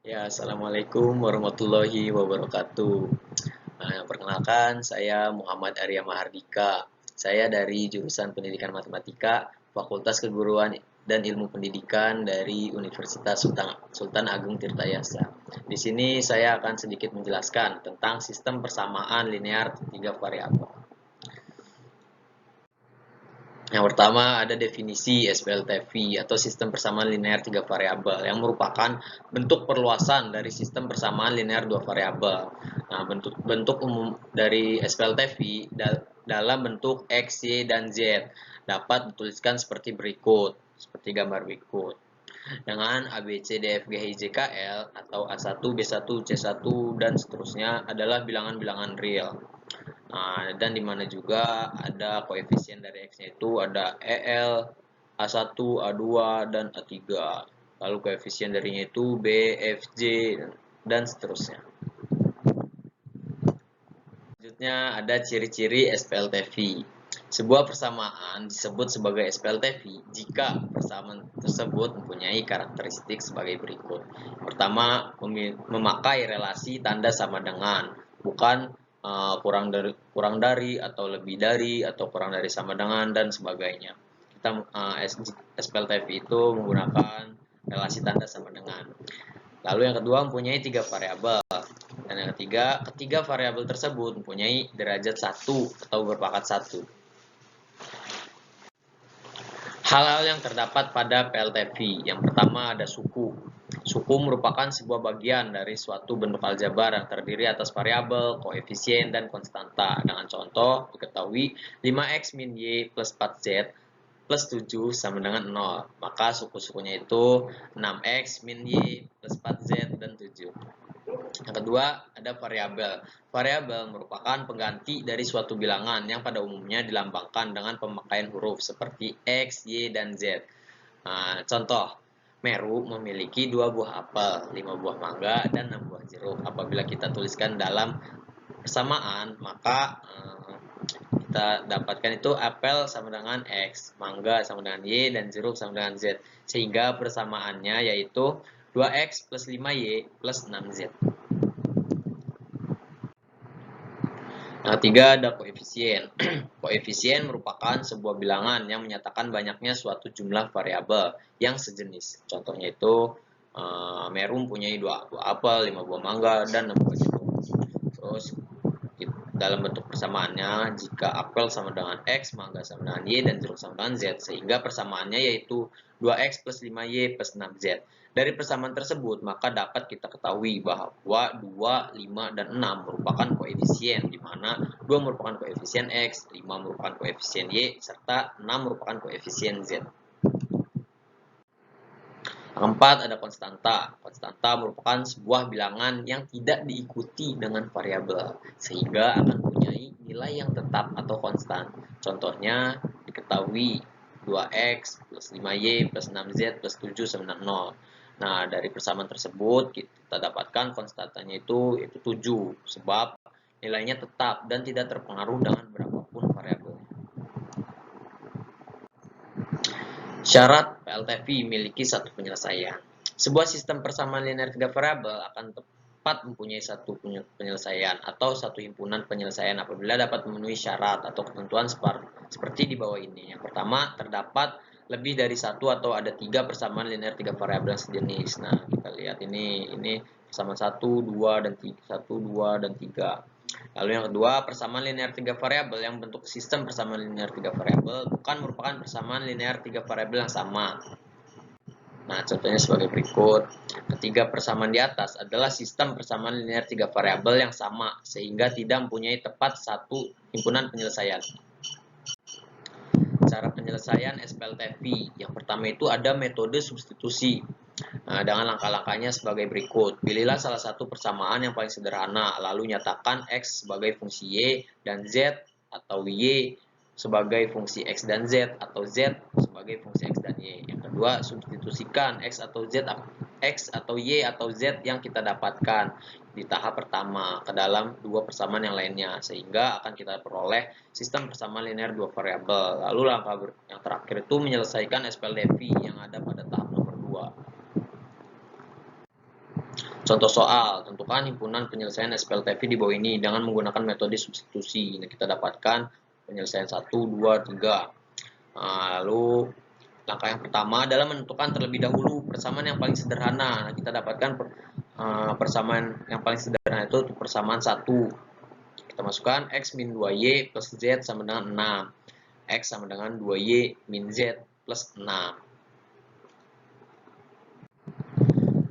Ya, Assalamualaikum warahmatullahi wabarakatuh. Perkenalkan, saya Muhammad Arya Mahardika. Saya dari jurusan Pendidikan Matematika, Fakultas Keguruan dan Ilmu Pendidikan dari Universitas Sultan Agung Tirtayasa. Di sini saya akan sedikit menjelaskan tentang sistem persamaan linear tiga variabel. Yang pertama ada definisi SPLTV atau sistem persamaan linear tiga variabel yang merupakan bentuk perluasan dari sistem persamaan linear dua variabel. Nah, bentuk umum dari SPLTV dalam bentuk X, Y, dan Z dapat dituliskan seperti berikut, seperti gambar berikut. Dengan A, B, C, D, F, G, H, I, J, K, L atau A1, B1, C1, dan seterusnya adalah bilangan-bilangan real. Nah, dan di mana juga ada koefisien dari X-nya itu ada EL, A1, A2, dan A3. Lalu koefisien darinya itu B, F, J, dan seterusnya. Selanjutnya ada ciri-ciri SPLTV. Sebuah persamaan disebut sebagai SPLTV jika persamaan tersebut mempunyai karakteristik sebagai berikut. Pertama, memakai relasi tanda sama dengan, bukan kurang dari atau lebih dari atau kurang dari sama dengan dan sebagainya. Kita SPLTV itu menggunakan relasi tanda sama dengan. Lalu yang kedua mempunyai tiga variabel. Dan yang ketiga variabel tersebut mempunyai derajat 1 atau berpangkat 1. Hal-hal yang terdapat pada PLTV. Yang pertama ada suku. Suku merupakan sebuah bagian dari suatu bentuk aljabar yang terdiri atas variabel, koefisien, dan konstanta. Dengan contoh, diketahui 5x min y plus 4z plus 7 sama dengan 0. Maka suku-sukunya itu 6x min y plus 4z dan 7. Yang kedua, ada variabel. Variabel merupakan pengganti dari suatu bilangan yang pada umumnya dilambangkan dengan pemakaian huruf seperti X, Y, dan Z. Nah, contoh, Meru memiliki 2 buah apel, 5 buah mangga, dan 6 buah jeruk. Apabila kita tuliskan dalam persamaan, maka kita dapatkan itu apel sama dengan X, mangga sama dengan Y, dan jeruk sama dengan Z. Sehingga persamaannya yaitu 2X plus 5Y plus 6Z. Yang ketiga ada koefisien. Koefisien merupakan sebuah bilangan yang menyatakan banyaknya suatu jumlah variabel yang sejenis. Contohnya itu Meru mempunyai 2 buah apel, 5 buah mangga, dan 6 buah jeruk. Terus dalam bentuk persamaannya, jika apel sama dengan X, mangga sama dengan Y, dan jeruk sama dengan Z, sehingga persamaannya yaitu 2X plus 5Y plus 6Z. Dari persamaan tersebut, maka dapat kita ketahui bahwa 2, 5, dan 6 merupakan koefisien, di mana 2 merupakan koefisien X, 5 merupakan koefisien Y, serta 6 merupakan koefisien Z. Keempat, ada konstanta. Konstanta merupakan sebuah bilangan yang tidak diikuti dengan variabel, sehingga akan mempunyai nilai yang tetap atau konstan. Contohnya, diketahui 2x plus 5y plus 6z plus 7 sama dengan 0. Nah, dari persamaan tersebut, kita dapatkan konstantanya itu 7, sebab nilainya tetap dan tidak terpengaruh dengan berapapun variabel. Syarat PLTV memiliki satu penyelesaian. Sebuah sistem persamaan linear tiga variabel akan tepat mempunyai satu penyelesaian atau satu himpunan penyelesaian apabila dapat memenuhi syarat atau ketentuan seperti di bawah ini. Yang pertama, terdapat lebih dari satu atau ada 3 persamaan linear tiga variabel sejenis. Nah, kita lihat ini persamaan 1, 2, dan 3. 1, 2, dan 3. Lalu yang kedua, persamaan linear tiga variabel yang bentuk sistem persamaan linear tiga variabel bukan merupakan persamaan linear tiga variabel yang sama. Nah, contohnya sebagai berikut. Ketiga persamaan di atas adalah sistem persamaan linear tiga variabel yang sama, sehingga tidak mempunyai tepat satu himpunan penyelesaian. Cara penyelesaian SPLTV. Yang pertama itu ada metode substitusi. Nah, dengan langkah-langkahnya sebagai berikut. Pilihlah salah satu persamaan yang paling sederhana, lalu nyatakan X sebagai fungsi Y dan Z atau Y sebagai fungsi X dan Z atau Z sebagai fungsi X dan Y. Yang kedua, substitusikan X atau Y atau Z yang kita dapatkan di tahap pertama ke dalam dua persamaan yang lainnya, sehingga akan kita peroleh sistem persamaan linear dua variabel. Lalu langkah yang terakhir itu menyelesaikan SPLTV yang ada pada tahap nomor 2. Contoh soal, tentukan himpunan penyelesaian SPLTV di bawah ini dengan menggunakan metode substitusi. Nah, kita dapatkan penyelesaian 1, 2, 3. Nah, lalu langkah yang pertama adalah menentukan terlebih dahulu persamaan yang paling sederhana. Nah, kita dapatkan persamaan yang paling sederhana itu persamaan 1. Kita masukkan X min 2Y plus Z sama dengan 6. X sama dengan 2Y min Z plus 6.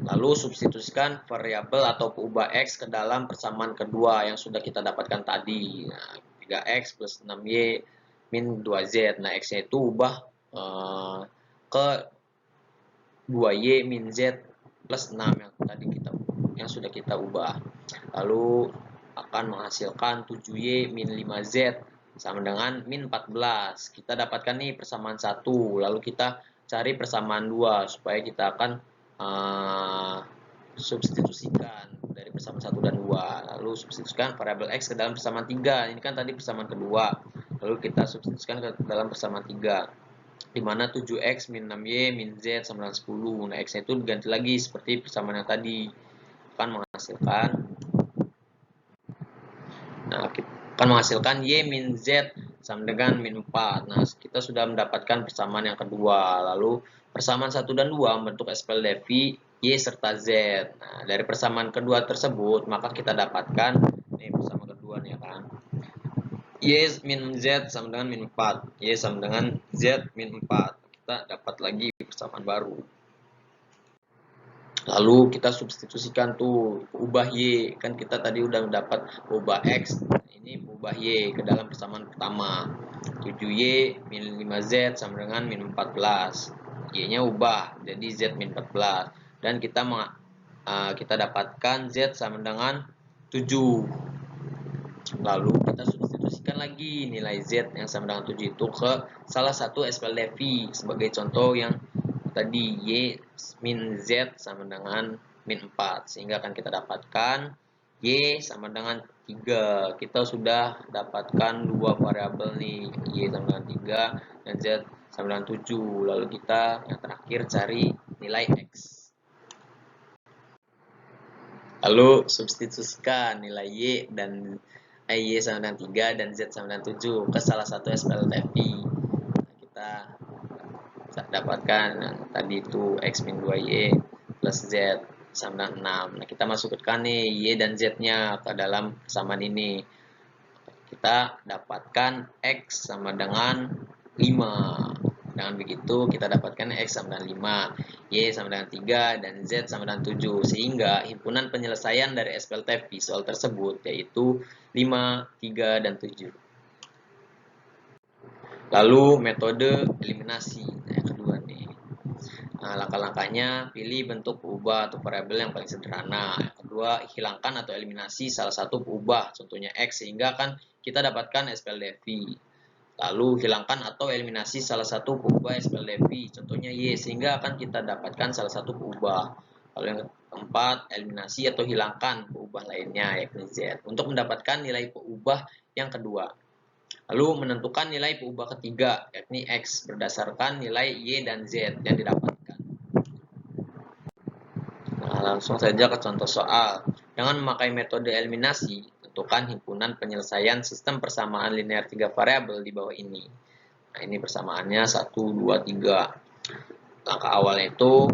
Lalu substitusikan variabel atau peubah X ke dalam persamaan kedua yang sudah kita dapatkan tadi. Nah, 3X plus 6Y min 2Z. Nah, X-nya itu ubah ke 2Y min Z plus 6 yang sudah kita ubah. Lalu akan menghasilkan 7Y min 5Z sama dengan min 14. Kita dapatkan nih persamaan 1. Lalu kita cari persamaan 2 supaya kita akan substitusikan dari persamaan 1 dan 2. Lalu substitusikan variabel X ke dalam persamaan 3. Ini kan tadi persamaan kedua. Lalu kita substitusikan ke dalam persamaan 3. Di mana 7X min 6Y min Z sama dengan 10. Nah, X-nya itu diganti lagi seperti persamaan yang tadi. Akan menghasilkan Y min Z sama dengan min 4. Nah, kita sudah mendapatkan persamaan yang kedua. Lalu persamaan 1 dan 2 membentuk SPLDV Y serta Z. Nah, dari persamaan kedua tersebut, maka kita dapatkan, nih persamaan kedua nih kan, Y min Z sama dengan min 4. Y sama dengan Z min 4. Kita dapat lagi persamaan baru. Lalu kita substitusikan tuh, ubah Y. Kan kita tadi udah mendapat ubah X. Ini ubah Y ke dalam persamaan pertama. 7Y min 5Z sama dengan min 14. Y-nya ubah jadi Z min 14. Dan kita dapatkan Z sama dengan 7. Lalu kita substitusikan lagi nilai Z yang sama dengan 7 itu ke salah satu SPLDV. Sebagai contoh yang tadi Y min Z sama dengan min 4. Sehingga akan kita dapatkan Y sama dengan 3. Kita sudah dapatkan dua variabel nih, Y sama dengan 3 dan Z sama dengan 7. Lalu kita yang terakhir cari nilai X. Lalu substitusikan nilai Y sama dengan 3 dan Z sama dengan 7 ke salah satu SPLTV. Kita dapatkan tadi itu X min 2Y plus Z sama dengan 6. Nah, kita masukkan nih Y dan Z-nya ke dalam persamaan ini. Kita dapatkan X sama dengan 5. Dengan begitu kita dapatkan X sama dengan 5, Y sama dengan 3, dan Z sama dengan 7. Sehingga himpunan penyelesaian dari SPLTV soal tersebut yaitu 5, 3, dan 7. Lalu metode eliminasi. Nah, yang kedua nih. Nah, langkah-langkahnya pilih bentuk peubah atau variabel yang paling sederhana. Yang kedua, hilangkan atau eliminasi salah satu peubah, contohnya X, sehingga akan kita dapatkan SPLDV. Lalu hilangkan atau eliminasi salah satu peubah SPLDV, contohnya Y, sehingga akan kita dapatkan salah satu peubah. Lalu yang keempat, eliminasi atau hilangkan peubah lainnya, yakni Z, untuk mendapatkan nilai peubah yang kedua. Lalu menentukan nilai peubah ketiga, yakni X, berdasarkan nilai Y dan Z yang didapatkan. Nah, langsung saja ke contoh soal. Dengan memakai metode eliminasi, tentukan himpunan penyelesaian sistem persamaan linear 3 variabel di bawah ini. Nah, ini persamaannya 1, 2, 3. Langkah awalnya itu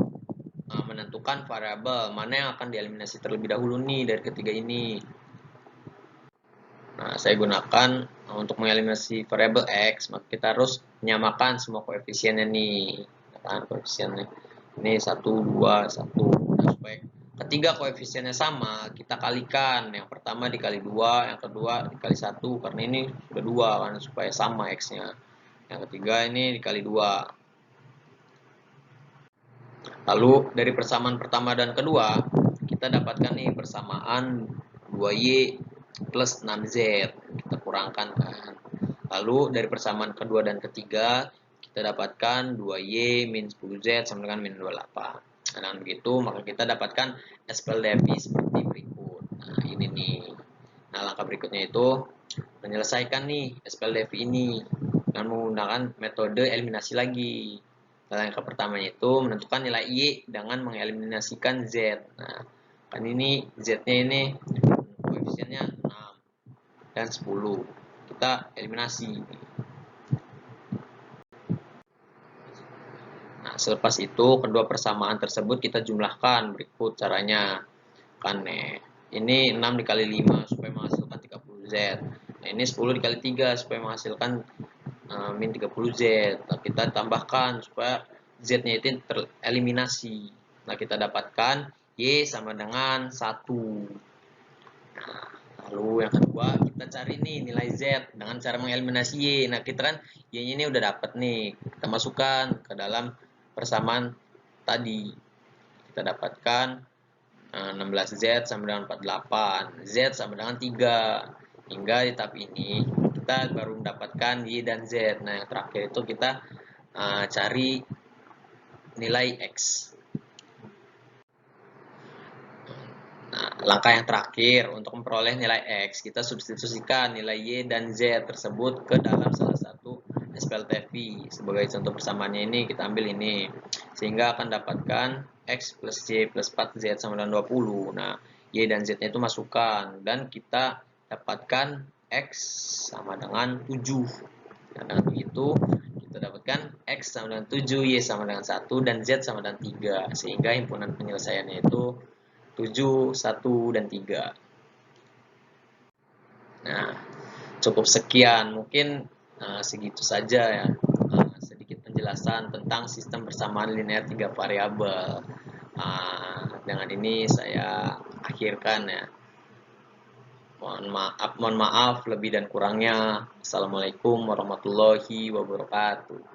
menentukan variabel mana yang akan dieliminasi terlebih dahulu nih dari ketiga ini. Nah, saya gunakan untuk mengeliminasi variabel X, maka kita harus menyamakan semua koefisiennya nih. Kan koefisiennya ini 1, 2, 1. Nah, supaya ketiga koefisiennya sama, kita kalikan. Yang pertama dikali 2, yang kedua dikali 1, karena ini sudah 2 kan, supaya sama X-nya. Yang ketiga ini dikali 2. Lalu dari persamaan pertama dan kedua, kita dapatkan nih persamaan 2Y plus 6Z. Kita kurangkan kan. Lalu dari persamaan kedua dan ketiga, kita dapatkan 2Y min 10Z sama dengan min 28. Nah, dengan begitu, maka kita dapatkan SPLDV seperti berikut. Nah, ini nih. Nah, langkah berikutnya itu menyelesaikan nih SPLDV ini dengan menggunakan metode eliminasi lagi. Nah, langkah pertamanya itu menentukan nilai Y dengan mengeliminasikan Z. Nah, Kan ini Z-nya ini koefisiennya 6 dan 10. Kita eliminasi. Nah, selepas itu kedua persamaan tersebut kita jumlahkan. Berikut caranya. Kan ini 6 dikali 5 supaya menghasilkan 30Z. Nah, ini 10 dikali 3 supaya menghasilkan min 30Z. Nah, kita tambahkan supaya Z-nya itu tereliminasi. Nah, kita dapatkan Y sama dengan 1. Nah, lalu yang kedua kita cari nih nilai Z dengan cara mengeliminasi Y. Nah, kita kan Y-nya ini udah dapat nih. Kita masukkan ke dalam persamaan tadi. Kita dapatkan 16Z sama dengan 48. Z sama dengan 3. Hingga di tahap ini kita baru mendapatkan Y dan Z. Nah, yang terakhir itu kita cari nilai X. Nah, langkah yang terakhir untuk memperoleh nilai X, kita substitusikan nilai Y dan Z tersebut ke dalam salah satu SPLTV. Sebagai contoh persamaannya ini, kita ambil ini. Sehingga akan dapatkan X plus Y plus 4Z sama dengan 20. Nah, Y dan Z-nya itu masukkan. Dan kita dapatkan X sama dengan 7. Nah, dengan begitu, kita dapatkan X sama dengan 7, Y sama dengan 1, dan Z sama dengan 3. Sehingga himpunan penyelesaiannya itu 7, 1, dan 3. Nah, cukup sekian. Mungkin segitu saja ya. Sedikit penjelasan tentang sistem persamaan linear 3 variabel. Dengan ini saya akhirkan ya. Mohon maaf lebih dan kurangnya. Assalamualaikum warahmatullahi wabarakatuh.